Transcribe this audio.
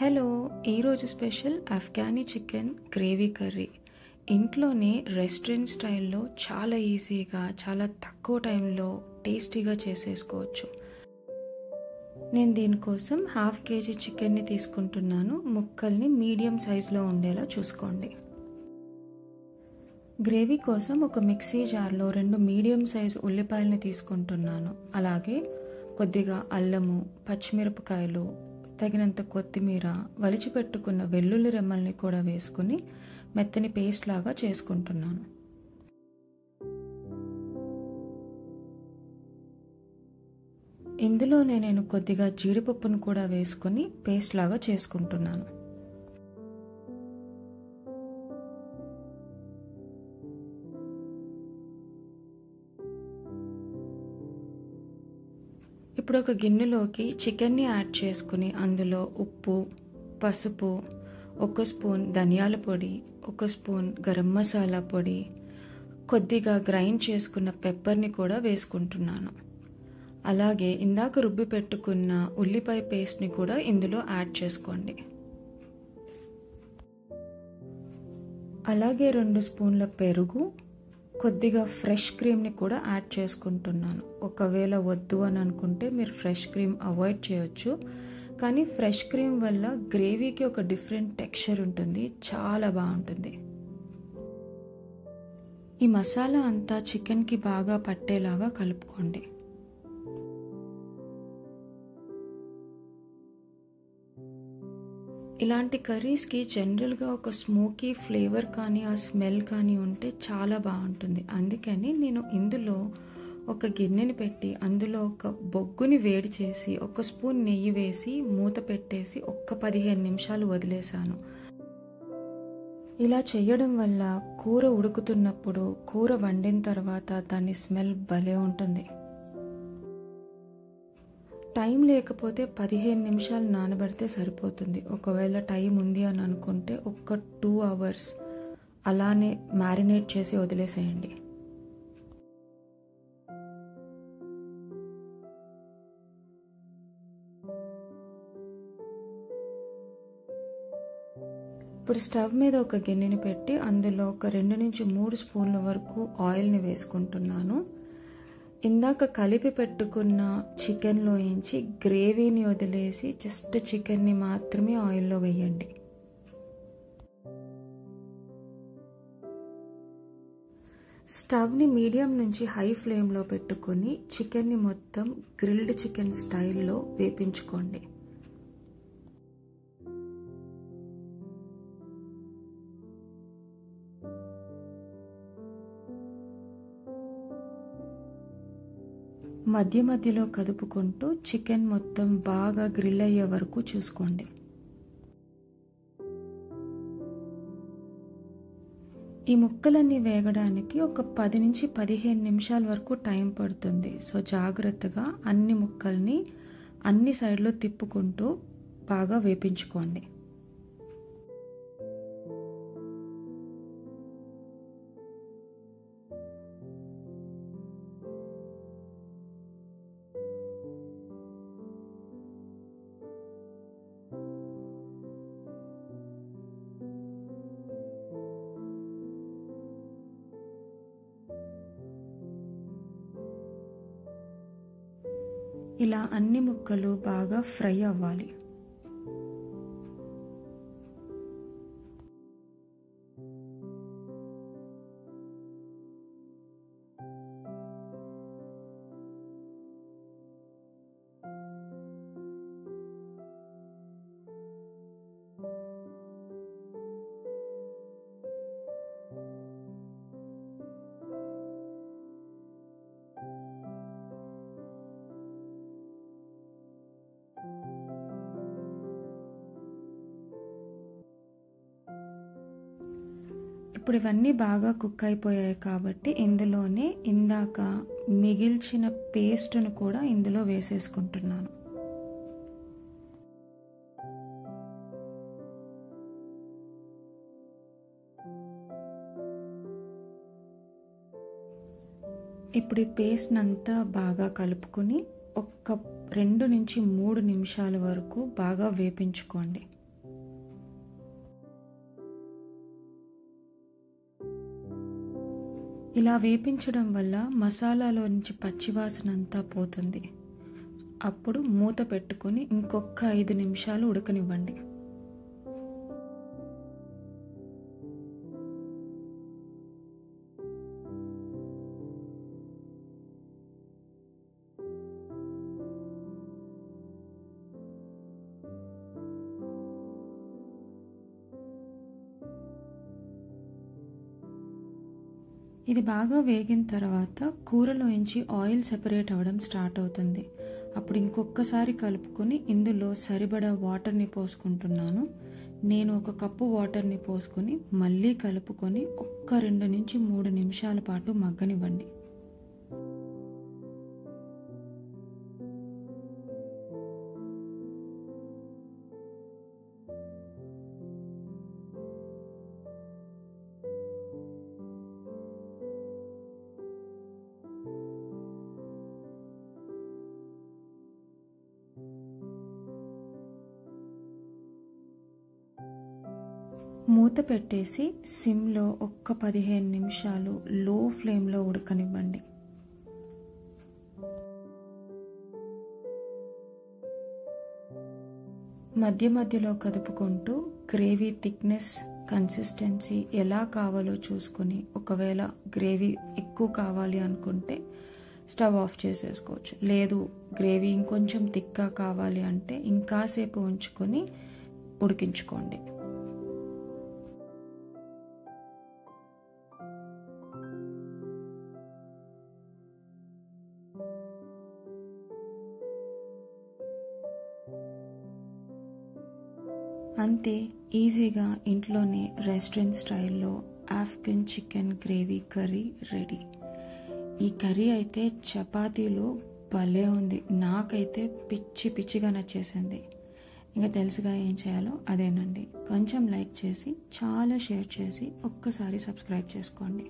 Hello, ఈరోజు special Afghani chicken gravy curry. ఇంట్లోనే restaurant స్టైల్లో చాలా ఈజీగా, చాలా తక్కువ టైంలో టేస్టీగా చేసేసుకోవచ్చు. నేను దీనికోసం 1/2 kg చికెన్ని తీసుకుంటున్నాను. ముక్కల్ని మీడియం సైజులో ఉండేలా చూసుకోండి. గ్రేవీ కోసం ఒక మిక్సీ జార్లో 2 మీడియం సైజు ఉల్లిపాయలని తీసుకుంటున్నాను. అలాగే కొద్దిగా అల్లము, పచ్చిమిరపకాయలు, తగినంత కొత్తిమీర, వలిచిపెట్టుకున్న వెల్లుల్లి రెమ్మల్ని కూడా వేసుకుని మెత్తని పేస్ట్ లాగా చేసుకుంటున్నాను. ఇందులోనే నేను కొద్దిగా జీడిపప్పును కూడా వేసుకుని పేస్ట్ లాగా చేసుకుంటున్నాను. ఇప్పుడు ఒక గిన్నెలోకి చికెన్ని యాడ్ చేసుకుని అందులో ఉప్పు, పసుపు, 1 స్పూన్ ధనియాల పొడి, 1 స్పూన్ గరం మసాలా పొడి, కొద్దిగా గ్రైండ్ చేసుకున్న పెప్పర్ని కూడా వేసుకుంటున్నాను. అలాగే ఇందాక రుబ్బి పెట్టుకున్న ఉల్లిపాయ పేస్ట్ని కూడా ఇందులో యాడ్ చేసుకోండి. అలాగే 2 స్పూన్ల పెరుగు, కొద్దిగా ఫ్రెష్ క్రీమ్ని కూడా యాడ్ చేసుకుంటున్నాను. ఒకవేళ వద్దు అని అనుకుంటే మీరు ఫ్రెష్ క్రీమ్ అవాయిడ్ చేయొచ్చు. కానీ ఫ్రెష్ క్రీమ్ వల్ల గ్రేవీకి ఒక డిఫరెంట్ టెక్స్చర్ ఉంటుంది, చాలా బాగుంటుంది. ఈ మసాలా అంతా చికెన్కి బాగా పట్టేలాగా కలుపుకోండి. ఇలాంటి కర్రీస్కి జనరల్గా ఒక స్మోకీ ఫ్లేవర్ కానీ ఆ స్మెల్ కానీ ఉంటే చాలా బాగుంటుంది. అందుకని నేను ఇందులో ఒక గిన్నెని పెట్టి అందులో ఒక బొగ్గుని వేడి చేసి 1 స్పూన్ నెయ్యి వేసి మూత పెట్టేసి 15 నిమిషాలు వదిలేశాను. ఇలా చేయడం వల్ల కూర ఉడుకుతున్నప్పుడు, కూర వండిన తర్వాత దాని స్మెల్ భలే ఉంటుంది. టైం లేకపోతే 15 నిమిషాలు నానబెడితే సరిపోతుంది. ఒకవేళ టైం ఉంది అని అనుకుంటే ఒక 2 hours అలానే మ్యారినేట్ చేసి వదిలేసేయండి. ఇప్పుడు స్టవ్ మీద ఒక గిన్నెని పెట్టి అందులో ఒక 2 నుంచి 3 స్పూన్ల వరకు ఆయిల్ని వేసుకుంటున్నాను. ఇందాక కలిపి పెట్టుకున్న చికెన్లో నుంచి గ్రేవీని వదిలేసి జస్ట్ చికెన్ని మాత్రమే ఆయిల్లో వేయండి. స్టవ్ని మీడియం నుంచి హై ఫ్లేమ్లో పెట్టుకొని చికెన్ని మొత్తం గ్రిల్డ్ చికెన్ స్టైల్లో వేపించుకోండి. మధ్య మధ్యలో కదుపుకుంటూ చికెన్ మొత్తం బాగా గ్రిల్ అయ్యే వరకు చూసుకోండి. ఈ ముక్కలన్నీ వేగడానికి ఒక 10 నుంచి 15 నిమిషాల వరకు టైం పడుతుంది. సో జాగ్రత్తగా అన్ని ముక్కల్ని అన్ని సైడ్లో తిప్పుకుంటూ బాగా వేపించుకోండి. ఇలా అన్ని ముక్కలు బాగా ఫ్రై అవ్వాలి. ఇప్పుడు ఇవన్నీ బాగా కుక్ అయిపోయాయి కాబట్టి ఇందులోనే ఇందాక మిగిల్చిన పేస్ట్ను కూడా ఇందులో వేసేసుకుంటున్నాను. ఇప్పుడు ఈ పేస్ట్ అంతా బాగా కలుపుకొని ఒక 2 నుంచి 3 నిమిషాల వరకు బాగా వేపించుకోండి. ఇలా వేపించడం వల్ల మసాలాలో నుంచి పచ్చివాసన అంతా పోతుంది. అప్పుడు మూత పెట్టుకొని ఇంకొక 5 నిమిషాలు ఉడకనివ్వండి. ఇది బాగా వేగిన తర్వాత కూరలోంచి ఆయిల్ సెపరేట్ అవ్వడం స్టార్ట్ అవుతుంది. అప్పుడు ఇంకొకసారి కలుపుకొని ఇందులో సరిపడా వాటర్ని పోసుకుంటున్నాను. నేను 1 కప్పు వాటర్ని పోసుకొని మళ్ళీ కలుపుకొని 2 నుంచి 3 నిమిషాల పాటు మగ్గనివ్వండి. మూత పెట్టేసి సిమ్లో 15 నిమిషాలు లో ఫ్లేమ్లో ఉడకనివ్వండి. మధ్య మధ్యలో కదుపుకుంటూ గ్రేవీ థిక్నెస్, కన్సిస్టెన్సీ ఎలా కావాలో చూసుకొని, ఒకవేళ గ్రేవీ ఎక్కువ కావాలి అనుకుంటే స్టవ్ ఆఫ్ చేసేసుకోవచ్చు. లేదు గ్రేవీ ఇంకొంచెం థిక్గా కావాలి అంటే ఇంకాసేపు ఉంచుకొని ఉడికించుకోండి. అంతే, ఈజీగా ఇంట్లోనే రెస్టారెంట్ స్టైల్లో Afghan chicken gravy curry ready. ఈ కర్రీ అయితే చపాతీలో భలే ఉంది. నాకైతే పిచ్చిగా నచ్చేసింది. ఇంకా తెలుసుగా ఏం చేయాలో అదేనండి. కొంచెం లైక్ చేసి, చాలా షేర్ చేసి, ఒక్కసారి సబ్స్క్రైబ్ చేసుకోండి.